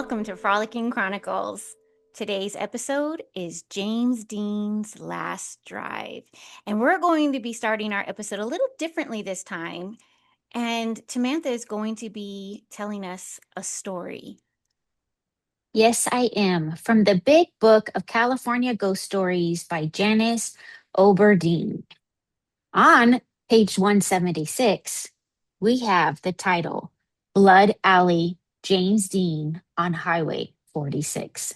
welcome to Frolicking Chronicles. Today's episode is James Dean's Last Drive. And we're going to be starting our episode a little differently this time. And Tamantha is going to be telling us a story. Yes, I am. From the Big Book of California Ghost Stories by Janice Oberdeen. On page 176, we have the title Blood Alley, James Dean on Highway 46.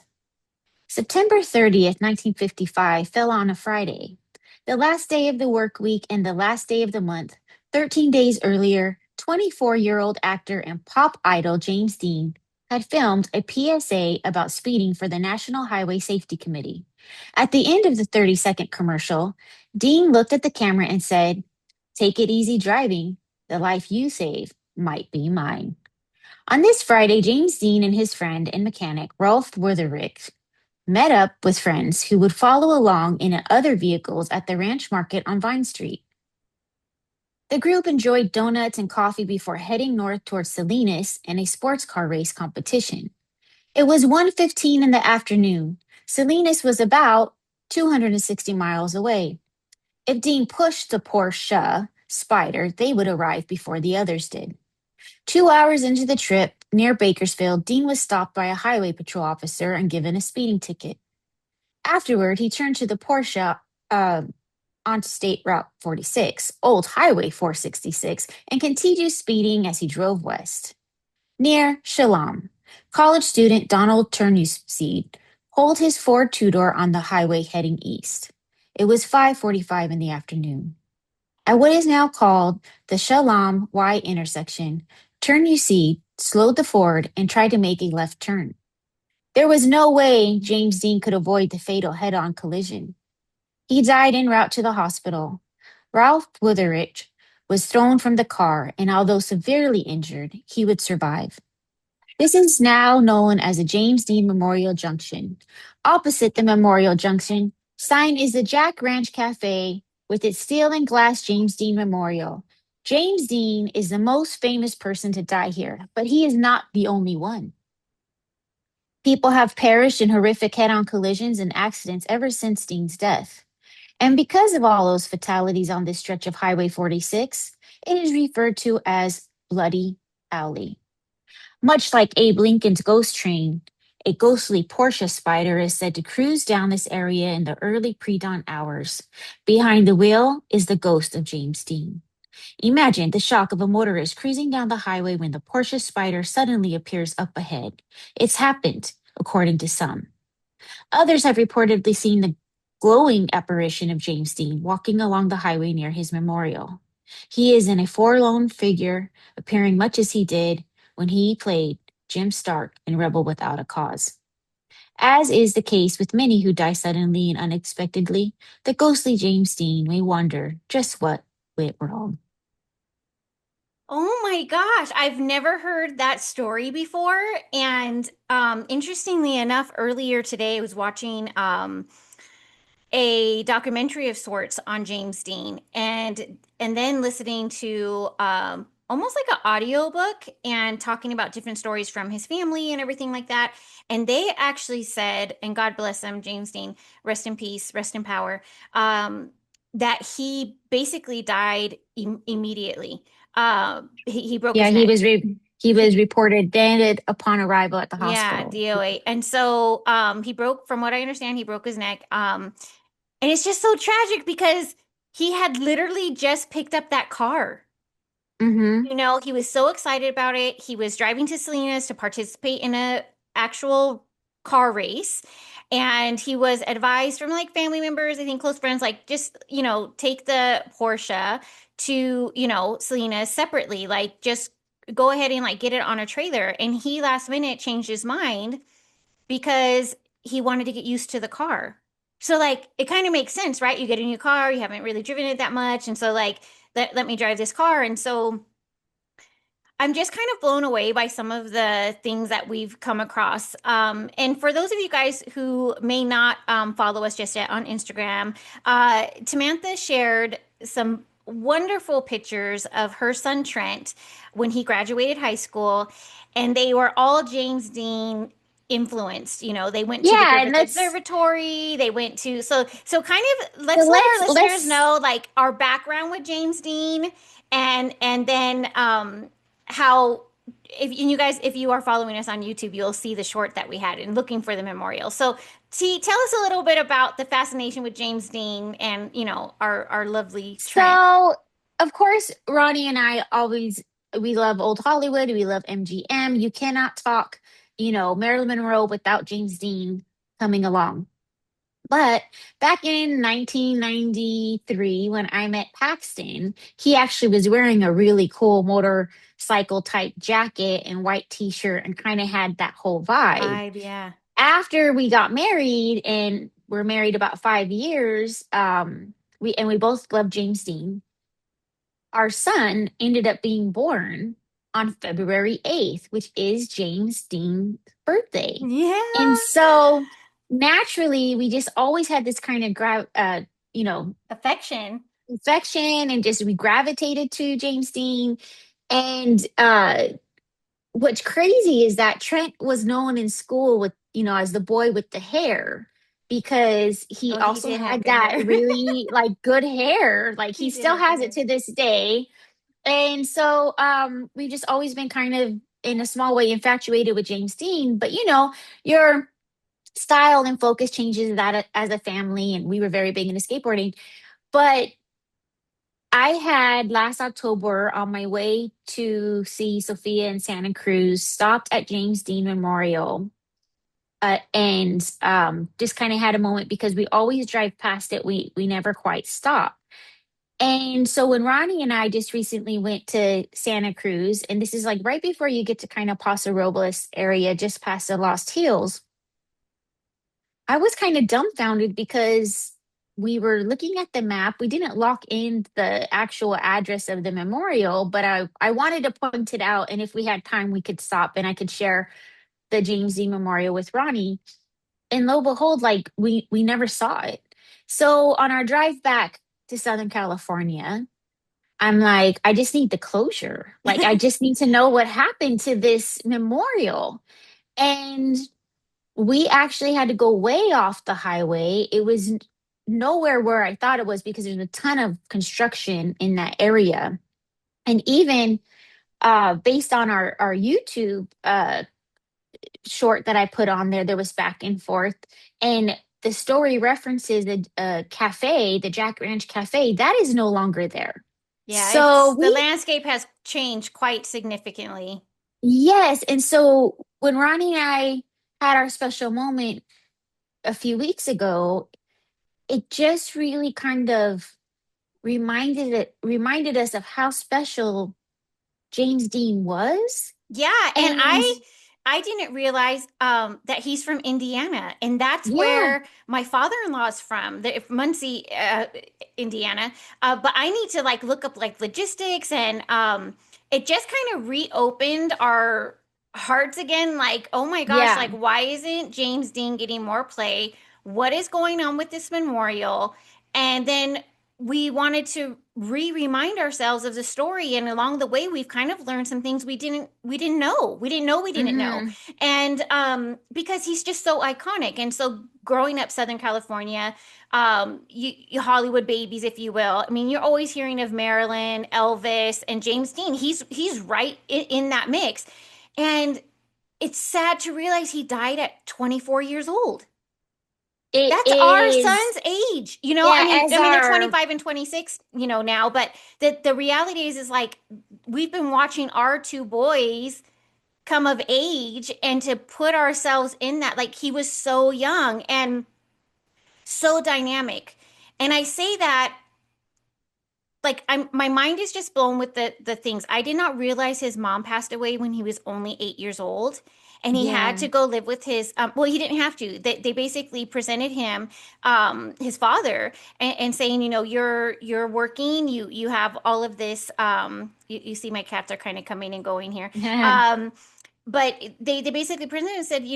September 30th, 1955 fell on a Friday, the last day of the work week and the last day of the month. 13 days earlier, 24-year-old actor and pop idol James Dean had filmed a PSA about speeding for the National Highway Safety Committee. At the end of the 30-second commercial, Dean looked at the camera and said, "Take it easy driving. The life you save might be mine." On this Friday, James Dean and his friend and mechanic, Rolf Wutherich, met up with friends who would follow along in other vehicles at the ranch market on Vine Street. The group enjoyed donuts and coffee before heading north towards Salinas and a sports car race competition. It was 1:15 in the afternoon. Salinas was about 260 miles away. If Dean pushed the Porsche Spider, they would arrive before the others did. 2 hours into the trip, near Bakersfield, Dean was stopped by a highway patrol officer and given a speeding ticket. Afterward, he turned to the Porsche onto State Route 46, Old Highway 466, and continued speeding as he drove west. Near Shalom, college student Donald Turnewseed pulled his Ford two-door on the highway heading east. It was 5:45 in the afternoon. At what is now called the Shalom Y intersection, Turnewseed slowed the Ford and tried to make a left turn. There was no way James Dean could avoid the fatal head-on collision. He died en route to the hospital. Ralph Wutherich was thrown from the car, and although severely injured, he would survive. This is now known as the James Dean Memorial Junction. Opposite the Memorial Junction sign is the Jack Ranch Cafe with its steel and glass James Dean Memorial. James Dean is the most famous person to die here, but he is not the only one. People have perished in horrific head on collisions and accidents ever since Dean's death. And because of all those fatalities on this stretch of Highway 46, it is referred to as Bloody Alley. Much like Abe Lincoln's ghost train, a ghostly Porsche Spider is said to cruise down this area in the early pre-dawn hours. Behind the wheel is the ghost of James Dean. Imagine the shock of a motorist cruising down the highway when the Porsche Spider suddenly appears up ahead. It's happened, according to some. Others have reportedly seen the glowing apparition of James Dean walking along the highway near his memorial. He is in a forlorn figure, appearing much as he did when he played Jim Stark in Rebel Without a Cause. As is the case with many who die suddenly and unexpectedly, the ghostly James Dean may wonder just what went wrong. Oh my gosh, I've never heard that story before. And interestingly enough, earlier today I was watching a documentary of sorts on James Dean and then listening to almost like an audio book and talking about different stories from his family and everything like that. And they actually said, and God bless him, James Dean, rest in peace, rest in power, that he basically died immediately. He broke Yeah, his he neck. was he was reported dead upon arrival at the Yeah, hospital. DOA. And so he broke, from what I understand, he broke his neck. And it's just so tragic because he had literally just picked up that car. Mm-hmm. You know, he was so excited about it. He was driving to Salinas to participate in a actual car race. And he was advised from like family members, I think close friends, like just, take the Porsche to, Salinas separately. Like just go ahead and like get it on a trailer. And he last minute changed his mind because he wanted to get used to the car. So like it kind of makes sense, right? You get a new car, you haven't really driven it that much, and so like let me drive this car. And so I'm just kind of blown away by some of the things that we've come across. And for those of you guys who may not follow us just yet on Instagram, Tamantha shared some wonderful pictures of her son Trent when he graduated high school, and they were all James Dean influenced. You know, they went to the Yeah, and Griffith let's Observatory, they went to so kind of so let's let our listeners know like our background with James Dean and then how if and you guys if you are following us on YouTube, you'll see the short that we had in looking for the memorial. So T, tell us a little bit about the fascination with James Dean and our lovely Trent. so of course Ronnie and I always we love old Hollywood, we love MGM. You cannot talk, Marilyn Monroe without James Dean coming along. But back in 1993, when I met Paxton, he actually was wearing a really cool motorcycle type jacket and white t shirt and kind of had that whole vibe. Vibe, yeah. After we got married and we're married about 5 years, we both love James Dean. Our son ended up being born on February 8th, which is James Dean's birthday. And Yeah. so naturally, we just always had this kind of you know, Affection. affection and just we gravitated to James Dean. And what's crazy is that Trent was known in school with, as the boy with the hair because he Oh, he also did have had good that hair. really like good hair. Like He he did still have good has it hair. to this day. And so we've just always been kind of in a small way infatuated with James Dean, but your style and focus changes that as a family, and we were very big into skateboarding. But I had last October on my way to see Sophia in Santa Cruz, stopped at James Dean Memorial, and just kind of had a moment because we always drive past it. We never quite stop. And so when Ronnie and I just recently went to Santa Cruz, and this is like right before you get to kind of Paso Robles area, just past the Lost Hills, I was kind of dumbfounded because we were looking at the map. We didn't lock in the actual address of the memorial, but I wanted to point it out. And if we had time, we could stop and I could share the James D. Memorial with Ronnie. And lo and behold, like we never saw it. So on our drive back to Southern California, I'm like, I just need the closure. Like, I just need to know what happened to this memorial. And we actually had to go way off the highway. It was nowhere where I thought it was because there's a ton of construction in that area. And even based on our YouTube short that I put on there, there was back and forth. And the story references the cafe, the Jack Ranch Cafe, that is no longer there. Yeah, So it's the we landscape has changed quite significantly. Yes. And so when Ronnie and I had our special moment a few weeks ago, it just really kind of reminded us of how special James Dean was. Yeah, and And I didn't realize that he's from Indiana, and that's yeah, where my father-in-law is from, Muncie, Indiana. But I need to like look up like logistics, and it just kind of reopened our hearts again. Like, oh my gosh, yeah. like why isn't James Dean getting more play? What is going on with this memorial? And then we wanted to remind ourselves of the story, and along the way we've kind of learned some things we didn't know. Hmm. And because he's just so iconic, and so growing up Southern California, you Hollywood babies, if you will, I mean, you're always hearing of Marilyn, Elvis, and James Dean. He's right in that mix. And it's sad to realize he died at 24 years old. It That's our is, son's age. You know, yeah, as I mean they're our 25 and 26, now, but the reality is like we've been watching our two boys come of age, and to put ourselves in that, like he was so young and so dynamic. And I say that like my mind is just blown with the things. I did not realize his mom passed away when he was only 8 years old, and he had yeah. to go live with his. Well, he didn't have to. They basically presented him his father, and saying, you're working. You have all of this. You see, my cats are kind of coming and going here. Um, but they basically presented and said,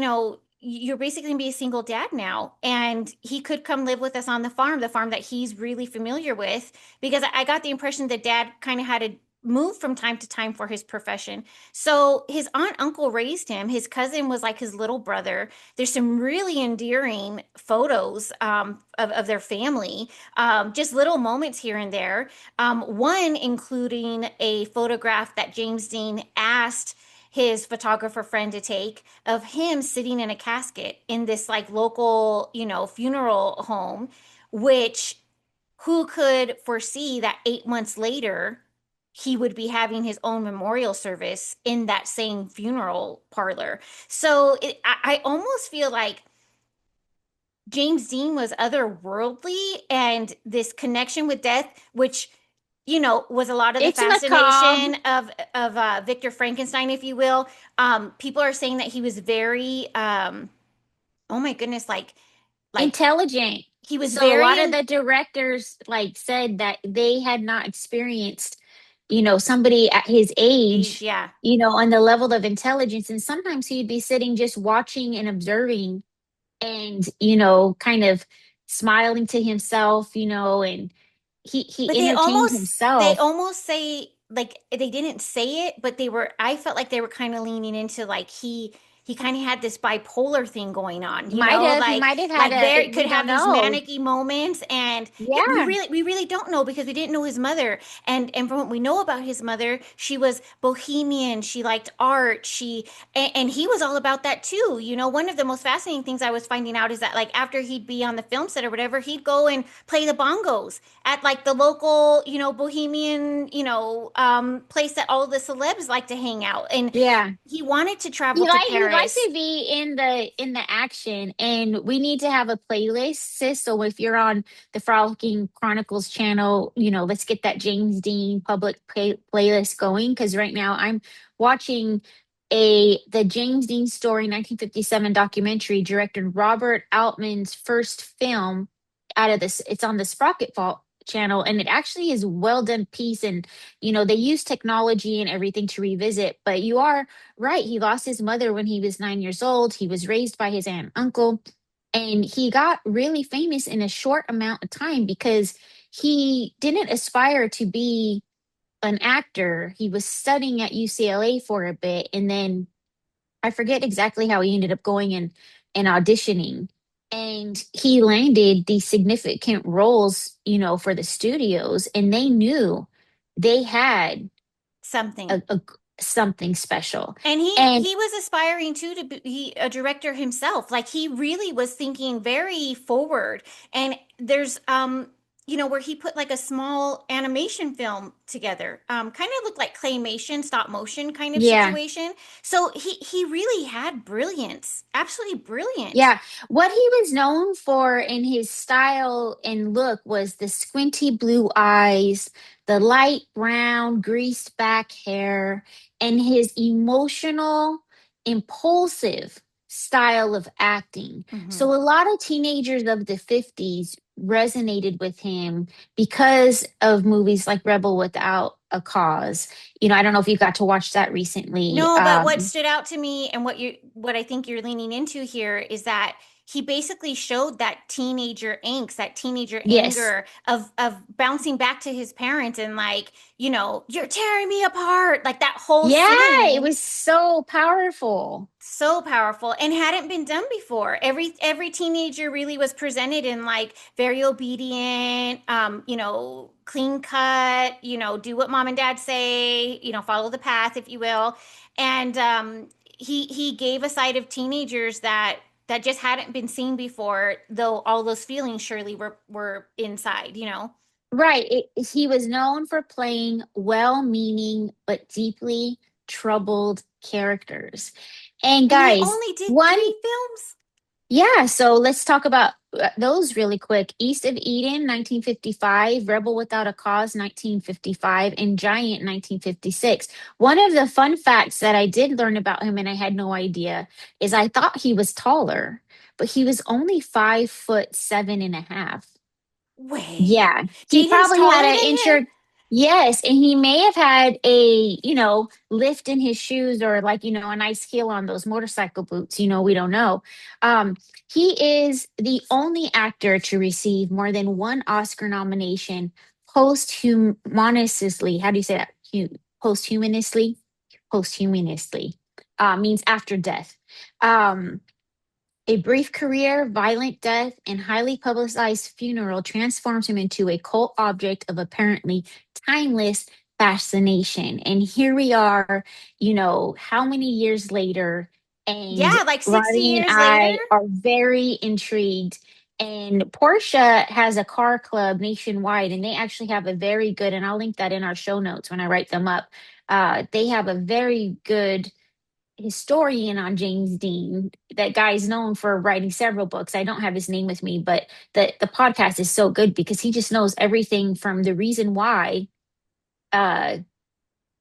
you're basically gonna be a single dad now, and he could come live with us on the farm that he's really familiar with, because I got the impression that dad kind of had to move from time to time for his profession. So his aunt uncle raised him. His cousin was like his little brother. There's some really endearing photos of their family, just little moments here and there. One including a photograph that James Dean asked his photographer friend to take of him sitting in a casket in this like local, funeral home, which who could foresee that 8 months later he would be having his own memorial service in that same funeral parlor. So I almost feel like James Dean was otherworldly, and this connection with death, which was a lot of the It's macabre. fascination of Victor Frankenstein, if you will. People are saying that he was very, oh my goodness, like Intelligent. he was So a very lot of in the directors like said that they had not experienced, somebody at his age, age, yeah. on the level of intelligence. And sometimes he'd be sitting just watching and observing and, kind of smiling to himself, and he But entertained they himself. almost say, like, they didn't say it, but I felt like they were kind of leaning into, like, he kind of had this bipolar thing going on, He might have had like there a, could we don't have these know. manicky moments. And yeah, Yeah. we really don't know, because we didn't know his mother. And from what we know about his mother, she was bohemian, she liked art, and he was all about that too. One of the most fascinating things I was finding out is that, like, after he'd be on the film set or whatever, he'd go and play the bongos at like the local, bohemian, place that all the celebs like to hang out. And Yeah. he wanted to travel to He liked Paris. to be in the action, and we need to have a playlist, sis. So if you're on the Frolicking Chronicles channel, let's get that James Dean public playlist going. Because right now I'm watching the James Dean Story 1957 documentary, director Robert Altman's first film out of this. It's on the Sprocket Fault channel, and it actually is well done piece. And they use technology and everything to revisit. But you are right. He lost his mother when he was 9 years old. He was raised by his aunt and uncle. And he got really famous in a short amount of time because he didn't aspire to be an actor. He was studying at UCLA for a bit. And then I forget exactly how he ended up going and auditioning. And he landed these significant roles, for the studios. And they knew they had Something. a something special. And he And he was aspiring too to be a director himself. Like, he really was thinking very forward. And there's where he put like a small animation film together. Kind of looked like claymation, stop motion kind of yeah, situation. So he really had brilliance. Absolutely brilliant. yeah. What he was known for in his style and look was the squinty blue eyes, the light brown, greased back hair, and his emotional, impulsive style of acting. Hmm. So a lot of teenagers of the 50s resonated with him because of movies like Rebel Without a Cause. I don't know if you got to watch that recently. No, but what stood out to me, and what I think you're leaning into here, is that he basically showed that teenager angst, that teenager Yes. anger of bouncing back to his parents, and like, you're tearing me apart. Like, that whole Yeah, it scene, was so powerful. so powerful and hadn't been done before. Every teenager really was presented in like very obedient, clean cut, do what mom and dad say, follow the path, if you will. And he gave a side of teenagers that just hadn't been seen before, though all those feelings surely were inside. Right. He was known for playing well meaning but deeply troubled characters. And And he guys, only did one, 3 films. yeah, so let's talk about those really quick. East of Eden, 1955, Rebel Without a Cause, 1955, and Giant, 1956. One of the fun facts that I did learn about him and I had no idea is I thought he was taller, but he was only 5'7.5". Wait, Yeah, he Jaden's probably taller had than an him? injured. Yes, and he may have had a, lift in his shoes or like, a nice heel on those motorcycle boots, we don't know. Um, he is the only actor to receive more than one Oscar nomination posthumously. How do you say that? Posthumously? Posthumously. Means after death. Um, a brief career, violent death, and highly publicized funeral transforms him into a cult object of apparently timeless fascination. And here we are, how many years later, and Yeah, like 60 Riley and years later. I are very intrigued. And Porsche has a car club nationwide, and they actually have a very good, and I'll link that in our show notes when I write them up. They have a very good historian on James Dean. That guy is known for writing several books. I don't have his name with me, but the podcast is so good because he just knows everything from the reason why uh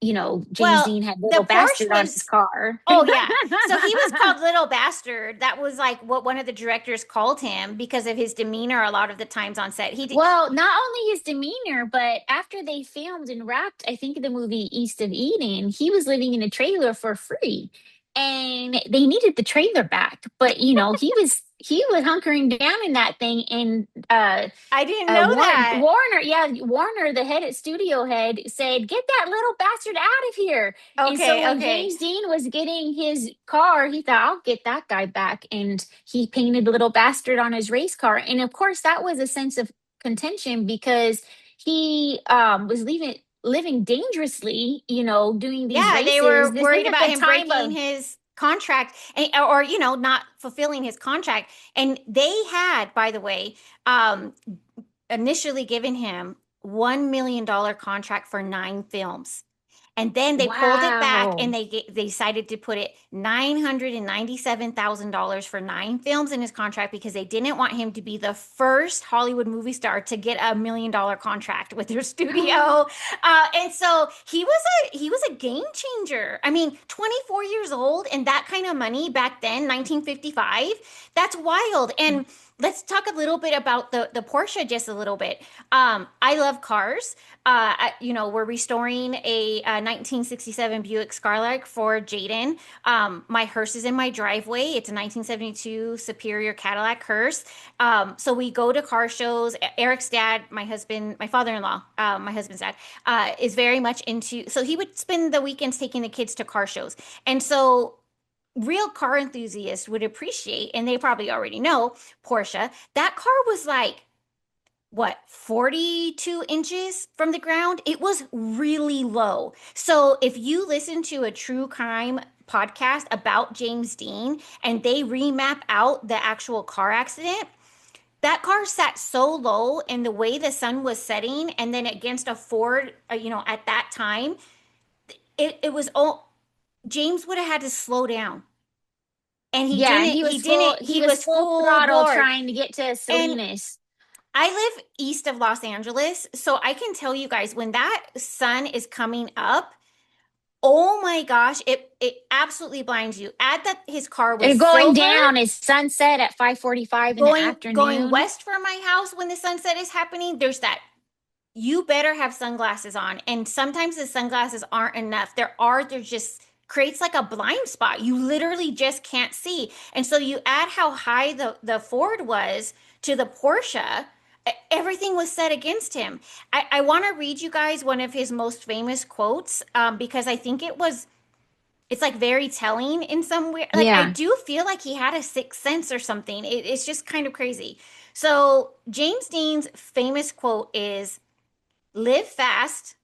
James Well, Dean had the little Porsche bastard on his was, car. oh yeah. So he was called Little Bastard. That was like what one of the directors called him because of his demeanor a lot of the times on set. Well, not only his demeanor, but after they filmed and wrapped, I think the movie East of Eden, he was living in a trailer for free. And they needed the trailer back. But he was hunkering down in that thing and I didn't know that. Warner, yeah, Warner, the head at studio head, said, "Get that little bastard out of here." And so Okay, when okay. James Dean was getting his car, he thought, "I'll get that guy back," and he painted the little bastard on his race car. And of course, that was a sense of contention because he was living dangerously, doing these Yeah, they races. were This worried isn't about the him time breaking of his contract or not fulfilling his contract. And they had, by the way, um initially given him $1 million contract for 9 films. And then they pulled it back and wow. they decided to put it $997,000 for 9 films in his contract because they didn't want him to be the first Hollywood movie star to get $1 million contract with their studio. And so he was a game changer. I mean, 24 years old and that kind of money back then, 1955, that's wild. And let's talk a little bit about the Porsche just a little bit. I love cars. We're restoring a 1967 Buick Skylark for Jaden. My hearse is in my driveway. It's a 1972 Superior Cadillac hearse. So we go to car shows. Eric's dad, my husband, my father-in-law, my husband's dad, is very much into. So he would spend the weekends taking the kids to car shows, and so real car enthusiasts would appreciate, and they probably already know Porsche. That car was like what, 42 inches from the ground. It was really low. So if you listen to a true crime podcast about James Dean and they remap out the actual car accident, that car sat so low and the way the sun was setting and then against a Ford, at that time, it was all James would have had to slow down. And he Yeah, and didn't, he he was full didn't, he he was was full full throttle bore. trying to get to And Salinas. I live east of Los Angeles, so I can tell you guys when that sun is coming up, oh my gosh, it absolutely blinds you. Add that his car was And going silver, down is sunset at 5:45 in the going afternoon. west from my house when the sunset is happening. There's that, you better have sunglasses on. And sometimes the sunglasses aren't enough. There's just creates like a blind spot. You literally just can't see. And so you add how high the Ford was to the Porsche, everything was set against him. I want to read you guys one of his most famous quotes because I think it's like very telling in some way. Like I Yeah. do feel like he had a sixth sense or something. It's just kind of crazy. So James Dean's famous quote is, live fast,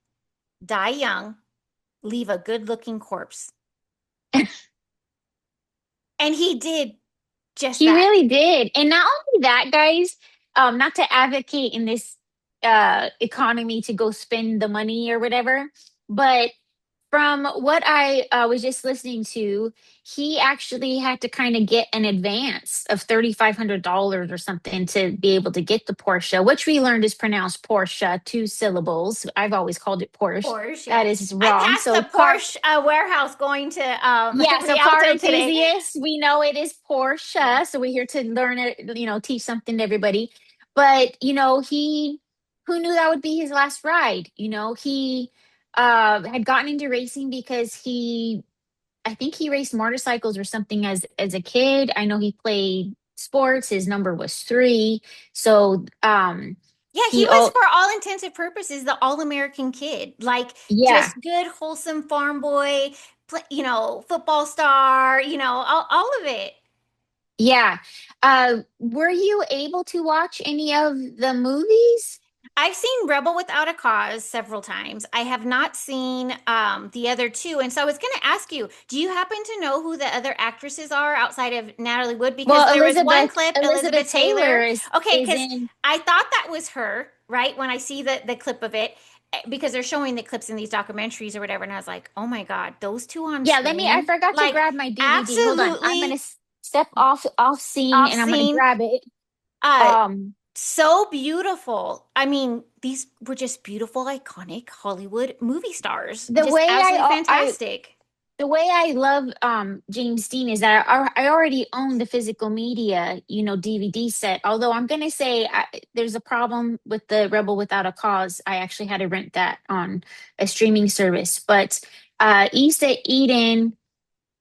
die young, leave a good looking corpse. And he did just He that. really did. And not only that, guys, not to advocate in this economy to go spend the money or whatever, but from what I was just listening to, he actually had to kind of get an advance of $3,500 or something to be able to get the Porsche, which we learned is pronounced Porsche, 2 syllables. I've always called it Porsche. Porsche, That yeah. is I wrong. passed the So Porsche warehouse going to yeah, so car Rialto today. enthusiasts, we know it is Yeah. Porsche. So we're here to learn it, teach something to everybody. But, he who knew that would be his last ride? He had gotten into racing because I think he raced motorcycles or something as a kid. I know he played sports. His number was 3. So Yeah, he he was oh for all intents and purposes the all-American kid. Like yeah, just good, wholesome farm boy, football star, all of it. yeah. Were you able to watch any of the movies? I've seen Rebel Without a Cause several times. I have not seen the other two. And so I was going to ask you, do you happen to know who the other actresses are outside of Natalie Wood? Because Well, there was one Elizabeth clip, Elizabeth Elizabeth Taylor Taylor. is Okay, is because in. I thought that was her, right? When I see the clip of it, because they're showing the clips in these documentaries or whatever. And I was like, oh my God, those two on Yeah, I screen, forgot to like grab my DVD. Hold on. I'm gonna absolutely step off scene off and I'm gonna scene. grab it. Uh, Um, so beautiful. I mean, these were just beautiful, iconic Hollywood movie stars. the Just way absolutely I fantastic. the way I love James Dean is that I already own the physical media, DVD set. Although I'm gonna say there's a problem with the Rebel Without a Cause. I actually had to rent that on a streaming service. But East at Eden,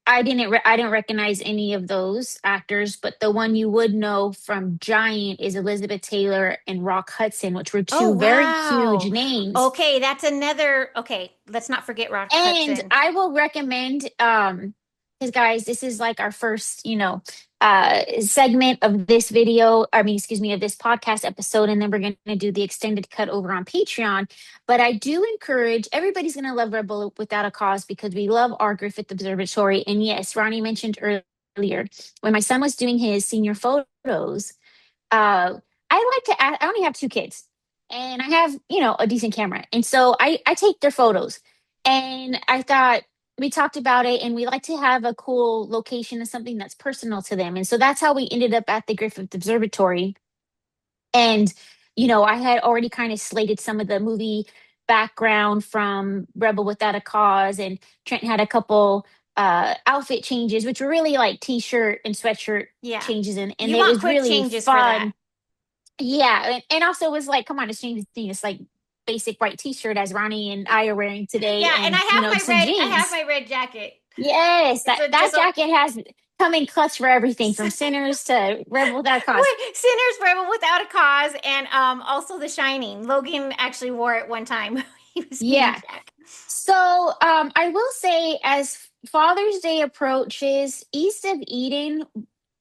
I didn't recognize any of those actors, but the one you would know from Giant is Elizabeth Taylor and Rock Hudson, which were Oh, two very huge wow. names. Okay, that's another. Okay, let's not forget Rock And Hudson. I will recommend, because guys, this is like our first, segment of this video. I mean, excuse me, of this podcast episode, and then we're going to do the extended cut over on Patreon. But I do encourage everybody's going to love Rebel Without a Cause because we love our Griffith Observatory. And yes, Ronnie mentioned earlier when my son was doing his senior photos, I like to I only have 2 kids and I have, a decent camera. And so I take their photos. And I thought we talked about it and we like to have a cool location and something that's personal to them. And so that's how we ended up at the Griffith Observatory. And, I had already kind of slated some of the movie background from Rebel Without a Cause, and Trent had a couple outfit changes, which were really like t-shirt and sweatshirt Yeah. changes, and You it want was quick really changes for that. fun. Yeah, and also it was like, come on, it's James Dean. It's like basic white t-shirt as Ronnie and I are wearing today, Yeah, and and I some have jeans. my red jacket. Yes, It's that just a jacket has come in clutch for everything from Sinners to Rebel Without a Cause. Wait, Sinners Rebel Without a Cause and also The Shining. Logan actually wore it one time. He was being Yeah. Jack. So I will say, as Father's Day approaches, East of Eden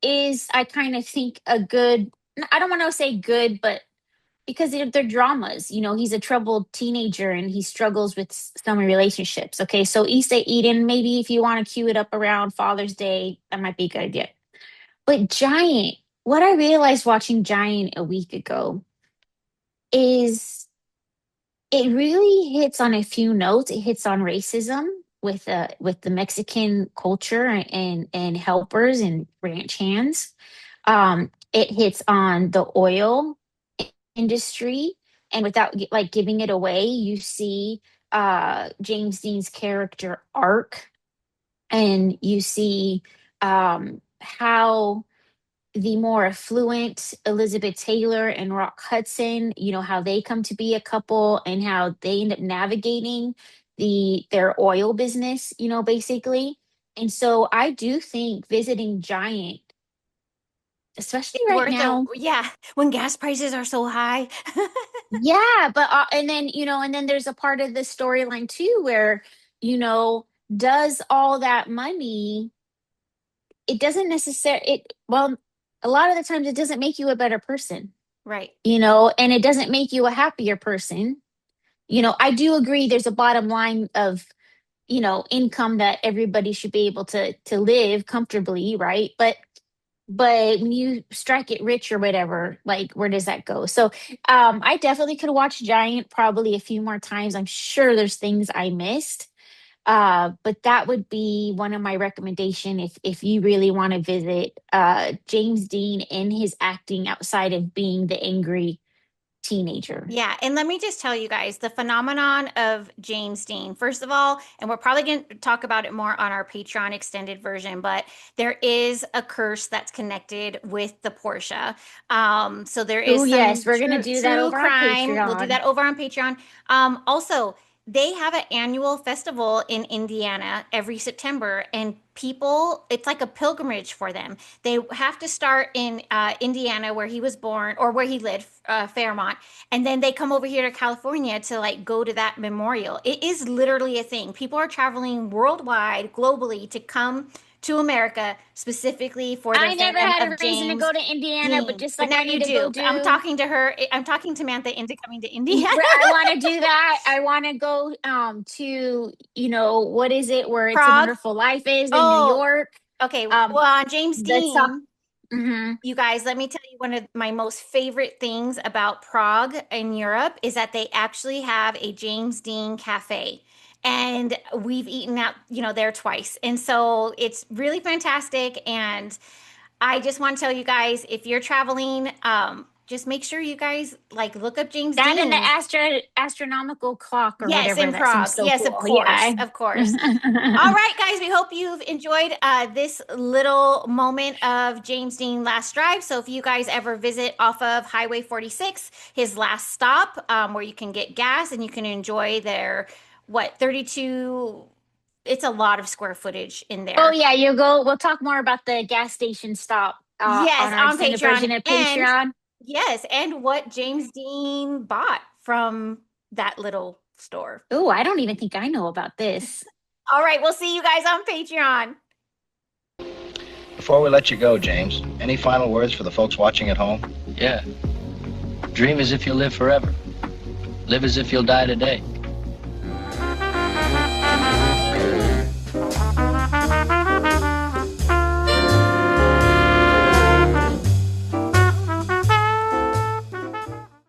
is, I kind of think, a good. I don't want to say good, but because they're dramas. He's a troubled teenager and he struggles with some relationships. Okay, so East of Eden, maybe if you want to cue it up around Father's Day, that might be a good idea. But Giant, what I realized watching Giant a week ago is it really hits on a few notes. It hits on racism with the Mexican culture and helpers and ranch hands. It hits on the oil industry, and without like giving it away, you see James Dean's character arc, and you see how the more affluent Elizabeth Taylor and Rock Hudson, how they come to be a couple and how they end up navigating their oil business, basically. And so I do think visiting Giant, especially right Worth a now, yeah, when gas prices are so high. yeah, but and then, and then there's a part of the storyline too where, you know, does all that money, it doesn't necessarily it well, a lot of the times it doesn't make you a better person, Right. and it doesn't make you a happier person. I do agree there's a bottom line of, income that everybody should be able to live comfortably, right? But when you strike it rich or whatever, like where does that go? So I definitely could watch Giant probably a few more times. I'm sure there's things I missed. But that would be one of my recommendation if you really want to visit James Dean and his acting outside of being the angry teenager. Yeah, and let me just tell you guys the phenomenon of James Dean. First of all, and we're probably going to talk about it more on our Patreon extended version, but there is a curse that's connected with the Porsche. So there Oh, is yes, some we're going to do that true over on crime. We'll do Patreon. that over on Patreon. Also, they have an annual festival in Indiana every September, and people, it's like a pilgrimage for them. They have to start in Indiana, where he was born or where he lived, Fairmont, and then they come over here to California to like go to that memorial. It is literally a thing. People are traveling worldwide, globally, to come to America specifically for the I never fandom had a of reason to James go to Indiana, but Dean. just But like now I need you to go do. I'm do, talking to her. I'm talking to Mantha into coming to Indiana. I want to do that. I want to go to, what is it where It's a Prague. Wonderful Life is in New Oh, York. okay. Um, Well, James let's talk. Dean. Hmm. You guys, let me tell you one of my most favorite things about Prague in Europe is that they actually have a James Dean cafe. And we've eaten out, there twice. And so it's really fantastic. And I just want to tell you guys, if you're traveling, just make sure you guys like look up James That and the Dean. astronomical clock or Yes, whatever. in That seems Prague. so Yes, of cool. course. Yeah. Of course. All right, guys, we hope you've enjoyed this little moment of James Dean Last Drive. So if you guys ever visit off of Highway 46, his last stop, where you can get gas and you can enjoy their, 32, it's a lot of square footage in Oh there. yeah, we'll talk more about the gas station stop Yes, on our on extended version Patreon. of And Patreon. yes, and what James Dean bought from that little store. Oh, I don't even think I know about this. All right, we'll see you guys on Patreon. Before we let you go, James, any final words for the folks watching at home? Yeah. Dream as if you'll live forever. Live as if you'll die today.